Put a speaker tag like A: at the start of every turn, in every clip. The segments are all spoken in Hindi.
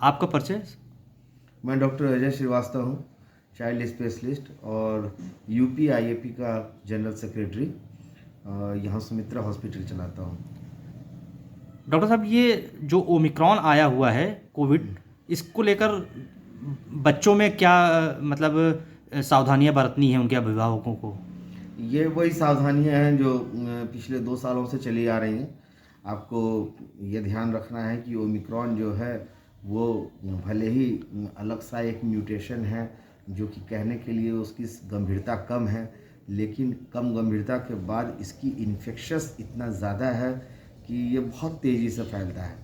A: आपका परिचय?
B: मैं डॉक्टर अजय श्रीवास्तव हूँ, चाइल्ड स्पेशलिस्ट और यूपी आईएपी का जनरल सेक्रेटरी। यहाँ सुमित्रा हॉस्पिटल चलाता हूँ।
A: डॉक्टर साहब, ये जो ओमिक्रॉन आया हुआ है कोविड, इसको लेकर बच्चों में क्या मतलब सावधानियां बरतनी है उनके अभिभावकों को?
B: ये वही सावधानियाँ हैं जो पिछले 2 सालों से चली आ रही हैं। आपको ये ध्यान रखना है कि ओमिक्रॉन जो है वो भले ही अलग सा एक म्यूटेशन है, जो कि कहने के लिए उसकी गंभीरता कम है, लेकिन कम गंभीरता के बाद इसकी इन्फेक्शस इतना ज़्यादा है कि ये बहुत तेज़ी से फैलता है।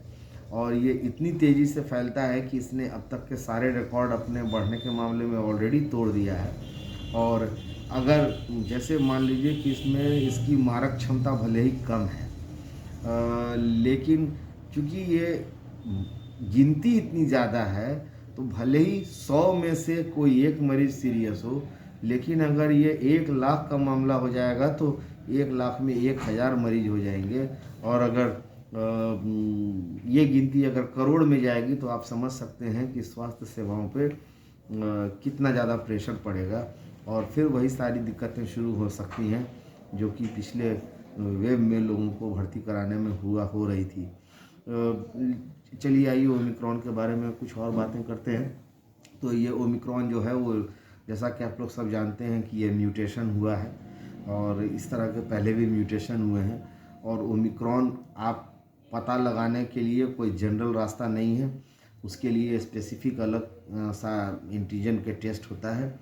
B: और ये इतनी तेज़ी से फैलता है कि इसने अब तक के सारे रिकॉर्ड अपने बढ़ने के मामले में ऑलरेडी तोड़ दिया है। और अगर जैसे मान लीजिए कि इसमें इसकी मारक क्षमता भले ही कम है, लेकिन चूँकि ये गिनती इतनी ज़्यादा है, तो भले ही 100 में से कोई एक मरीज़ सीरियस हो, लेकिन अगर ये 1 लाख का मामला हो जाएगा तो 1 लाख में 1000 मरीज हो जाएंगे। और अगर ये गिनती अगर करोड़ में जाएगी तो आप समझ सकते हैं कि स्वास्थ्य सेवाओं पे कितना ज़्यादा प्रेशर पड़ेगा, और फिर वही सारी दिक्कतें शुरू हो सकती हैं जो कि पिछले वेव में लोगों को भर्ती कराने में हो रही थी। चलिए आइए ओमिक्रॉन के बारे में कुछ और बातें करते हैं। तो ये ओमिक्रॉन जो है वो, जैसा कि आप लोग सब जानते हैं कि ये म्यूटेशन हुआ है, और इस तरह के पहले भी म्यूटेशन हुए हैं। और ओमिक्रॉन आप पता लगाने के लिए कोई जनरल रास्ता नहीं है, उसके लिए स्पेसिफिक अलग सा एंटीजन के टेस्ट होता है।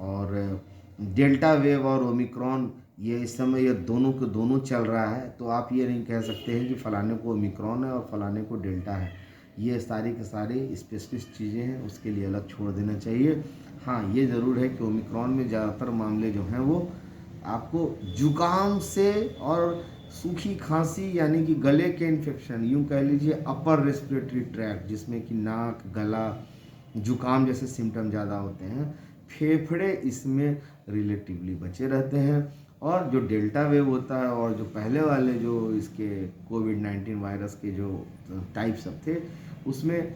B: और डेल्टा वेव और ओमिक्रॉन, ये इस समय ये दोनों के दोनों चल रहा है, तो आप ये नहीं कह सकते हैं कि फ़लाने को ओमिक्रॉन है और फ़लाने को डेल्टा है। ये सारी के सारी स्पेशलिस्ट चीज़ें हैं, उसके लिए अलग छोड़ देना चाहिए। हाँ, ये ज़रूर है कि ओमिक्रॉन में ज़्यादातर मामले जो हैं वो आपको जुकाम से और सूखी खांसी, यानी कि गले के इन्फेक्शन, यूँ कह लीजिए अपर रेस्पिरेटरी ट्रैक्ट, जिसमें कि नाक, गला, जुकाम जैसे सिम्टम ज़्यादा होते हैं। फेफड़े इसमें रिलेटिवली बचे रहते हैं। और जो डेल्टा वेव होता है और जो पहले वाले जो इसके कोविड-19 वायरस के जो टाइप सब थे, उसमें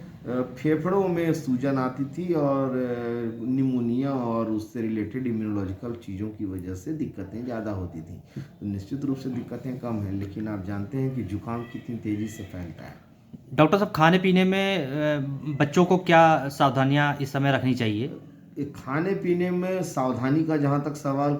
B: फेफड़ों में सूजन आती थी और निमोनिया और उससे रिलेटेड इम्यूनोलॉजिकल चीज़ों की वजह से दिक्कतें ज़्यादा होती थी। तो निश्चित रूप से दिक्कतें कम हैं, लेकिन आप जानते हैं कि जुकाम कितनी तेज़ी से फैलता है।
A: डॉक्टर साहब, खाने पीने में बच्चों को क्या सावधानियां इस समय रखनी चाहिए?
B: खाने पीने में सावधानी का जहाँ तक सवाल